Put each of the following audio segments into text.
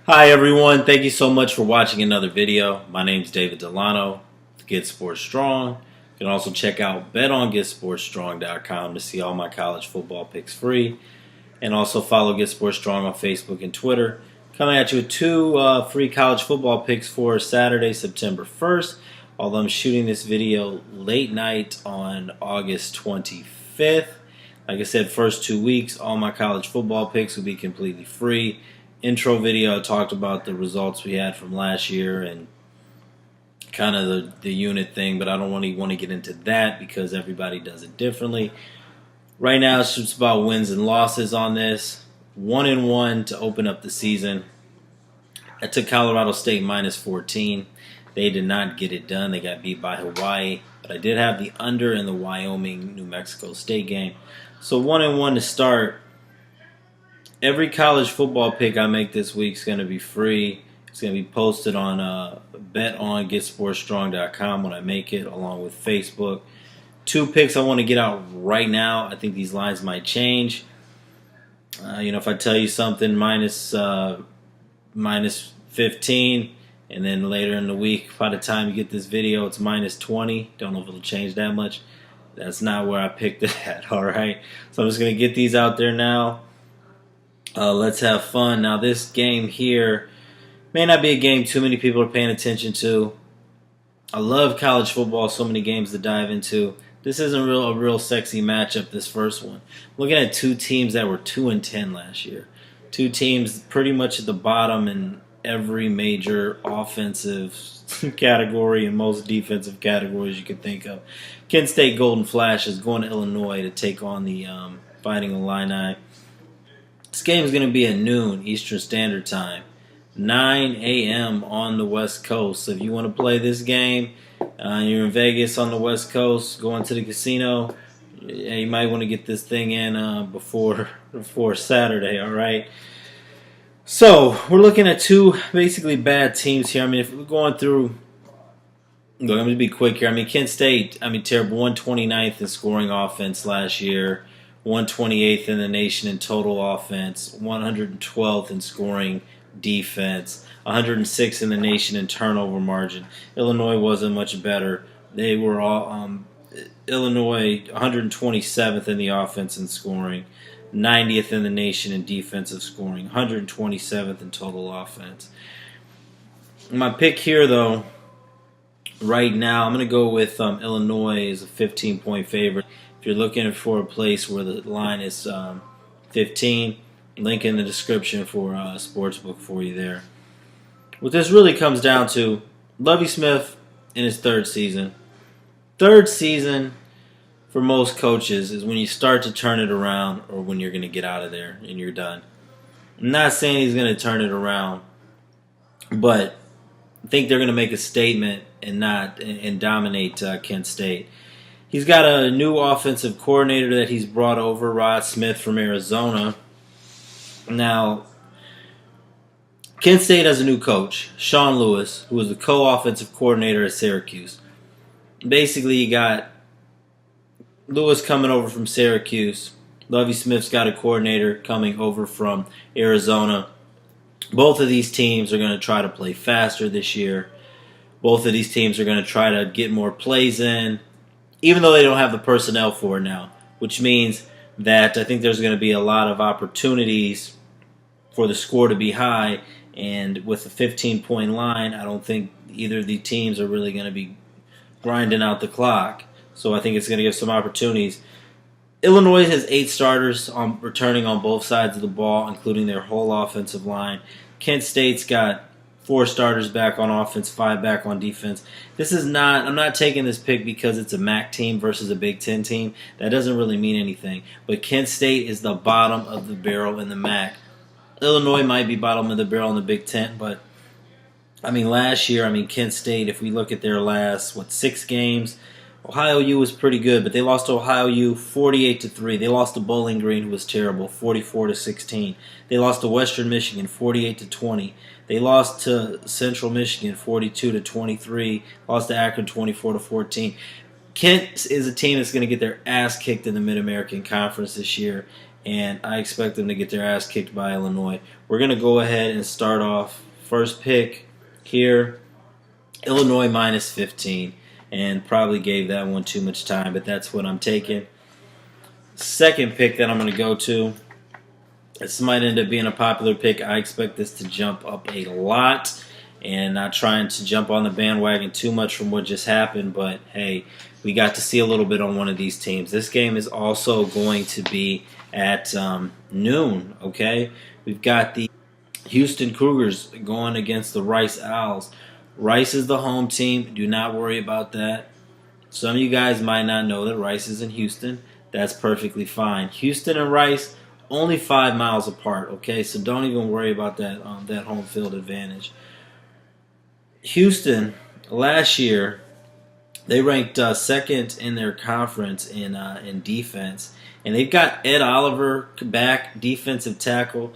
Hi everyone, thank you so much for watching another video. My name is David Delano with Get Sports Strong. You can also check out betongetsportstrong.com to see all my college football picks free. And also follow Get Sports Strong on Facebook and Twitter. Coming at you with two free college football picks for Saturday, September 1st. Although I'm shooting this video late night on August 25th. Like I said, first 2 weeks, all my college football picks will be completely free. Intro video, I talked about the results we had from last year and kind of the unit thing, but I don't want to get into that because everybody does it differently. Right now, it's just about wins and losses on this. 1-1 to open up the season. I took Colorado State minus 14. They did not get it done. They got beat by Hawaii, but I did have the under in the Wyoming-New Mexico State game. So 1-1 to start. Every college football pick I make this week is going to be free. It's going to be posted on betongetsportstrong.com when I make it, along with Facebook. Two picks I want to get out right now. I think these lines might change. If I tell you something minus 15, and then later in the week, by the time you get this video, it's minus 20. Don't know if it'll change that much. That's not where I picked it at, all right? So I'm just going to get these out there now. Let's have fun. Now, this game here may not be a game too many people are paying attention to. I love college football, so many games to dive into. This isn't a real sexy matchup, this first one. Looking at two teams that were 2-10 last year. Two teams pretty much at the bottom in every major offensive category and most defensive categories you could think of. Kent State Golden Flash is going to Illinois to take on the Fighting Illini. This game is going to be at noon Eastern Standard Time, 9 a.m. on the West Coast. So if you want to play this game, you're in Vegas on the West Coast, going to the casino, you might want to get this thing in before Saturday, all right? So we're looking at two basically bad teams here. I mean, if we're going through, I'm going to be quick here. I mean, Kent State, terrible, 129th in scoring offense last year. 128th in the nation in total offense, 112th in scoring defense, 106th in the nation in turnover margin. Illinois wasn't much better. They were all Illinois 127th in the offense in scoring, 90th in the nation in defensive scoring, 127th in total offense. My pick here, though, right now, I'm going to go with Illinois as a 15-point favorite. If you're looking for a place where the line is 15, link in the description for a sportsbook for you there. What this really comes down to, Lovie Smith in his third season. Third season for most coaches is when you start to turn it around or when you're going to get out of there and you're done. I'm not saying he's going to turn it around, but I think they're going to make a statement and dominate Kent State. He's got a new offensive coordinator that he's brought over, Rod Smith from Arizona. Now, Kent State has a new coach, Sean Lewis, who was the co-offensive coordinator at Syracuse. Basically, you got Lewis coming over from Syracuse. Lovie Smith's got a coordinator coming over from Arizona. Both of these teams are going to try to play faster this year. Both of these teams are going to try to get more plays in, even though they don't have the personnel for it now, which means that I think there's going to be a lot of opportunities for the score to be high. And with a 15-point line, I don't think either of the teams are really going to be grinding out the clock. So I think it's going to give some opportunities. Illinois has 8 starters returning on both sides of the ball, including their whole offensive line. Kent State's got 4 starters back on offense, 5 back on defense. I'm not taking this pick because it's a MAC team versus a Big Ten team. That doesn't really mean anything. But Kent State is the bottom of the barrel in the MAC. Illinois might be bottom of the barrel in the Big Ten, but last year, Kent State, if we look at their last, 6 games, Ohio U was pretty good, but they lost to Ohio U 48-3. They lost to Bowling Green, who was terrible, 44-16. They lost to Western Michigan, 48-20. They lost to Central Michigan, 42-23. Lost to Akron, 24-14. Kent is a team that's going to get their ass kicked in the Mid-American Conference this year, and I expect them to get their ass kicked by Illinois. We're going to go ahead and start off first pick here, Illinois minus 15, and probably gave that one too much time, but that's what I'm taking. Second pick that I'm going to go to, this might end up being a popular pick. I expect this to jump up a lot, and not trying to jump on the bandwagon too much from what just happened, but hey, we got to see a little bit on one of these teams. This game is also going to be at noon, okay? We've got the Houston Cougars going against the Rice Owls. Rice is the home team. Do not worry about that. Some of you guys might not know that Rice is in Houston. That's perfectly fine. Houston and Rice, only 5 miles apart, okay? So don't even worry about that that home field advantage. Houston, last year, they ranked second in their conference in defense. And they've got Ed Oliver back, defensive tackle.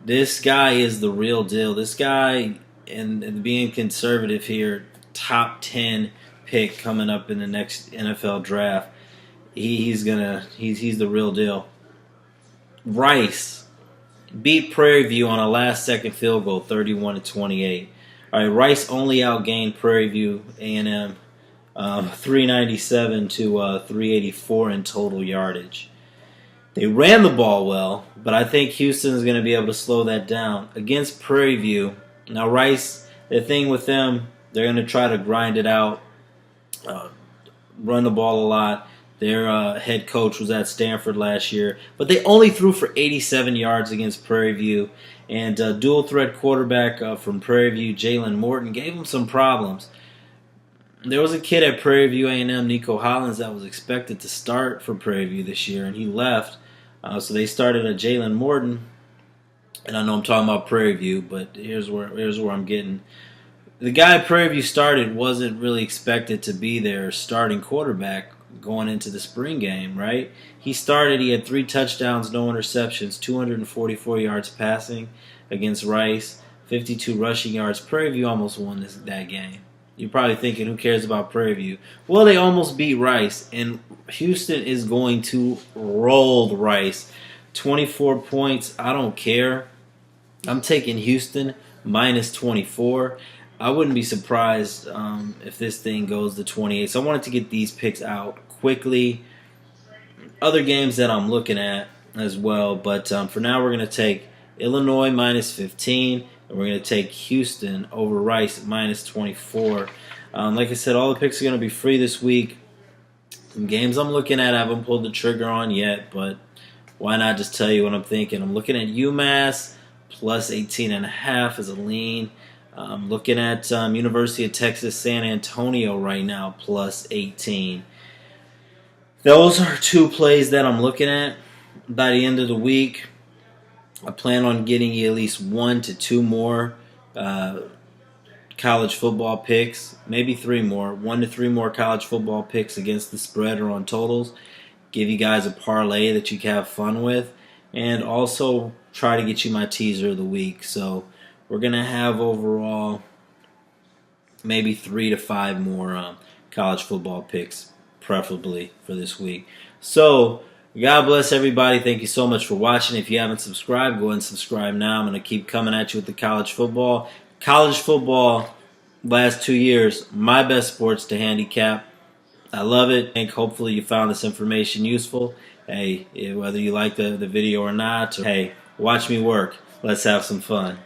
This guy is the real deal. This guy, and being conservative here, top 10 pick coming up in the next NFL draft. He's the real deal. Rice beat Prairie View on a last-second field goal, 31-28. All right, Rice only outgained Prairie View A&M 397 to 384 in total yardage. They ran the ball well, but I think Houston is going to be able to slow that down against Prairie View. Now Rice, the thing with them, they're going to try to grind it out, run the ball a lot. Their head coach was at Stanford last year, but they only threw for 87 yards against Prairie View. And dual threat quarterback from Prairie View, Jalen Morton, gave them some problems. There was a kid at Prairie View A&M, Nico Hollins, that was expected to start for Prairie View this year, and he left. So they started a Jalen Morton, and I know I'm talking about Prairie View, but here's where I'm getting. The guy Prairie View started wasn't really expected to be their starting quarterback going into the spring game, right? He had 3 touchdowns, no interceptions, 244 yards passing against Rice, 52 rushing yards. Prairie View almost won that game. You're probably thinking, who cares about Prairie View? Well, they almost beat Rice, and Houston is going to roll Rice. 24 points, I don't care. I'm taking Houston minus 24. I wouldn't be surprised if this thing goes to 28. So I wanted to get these picks out quickly. Other games that I'm looking at as well, but for now we're going to take Illinois minus 15, and we're going to take Houston over Rice minus 24. Like I said, all the picks are going to be free this week. Some games I'm looking at I haven't pulled the trigger on yet, but why not just tell you what I'm thinking? I'm looking at UMass plus 18.5 as a lean. I'm looking at University of Texas San Antonio right now plus 18. Those are 2 plays that I'm looking at. By the end of the week, I plan on getting you at least 1 to 2 more college football picks, maybe 3 more, 1 to 3 more college football picks against the spread or on totals. Give you guys a parlay that you can have fun with, and also try to get you my teaser of the week. So we're going to have overall maybe 3 to 5 more college football picks, preferably for this week. So God bless everybody. Thank you so much for watching. If you haven't subscribed, go ahead and subscribe now. I'm going to keep coming at you with the college football. College football, last 2 years, my best sports to handicap. I love it. And hopefully you found this information useful. Hey, whether you like the video or not, hey, watch me work. Let's have some fun.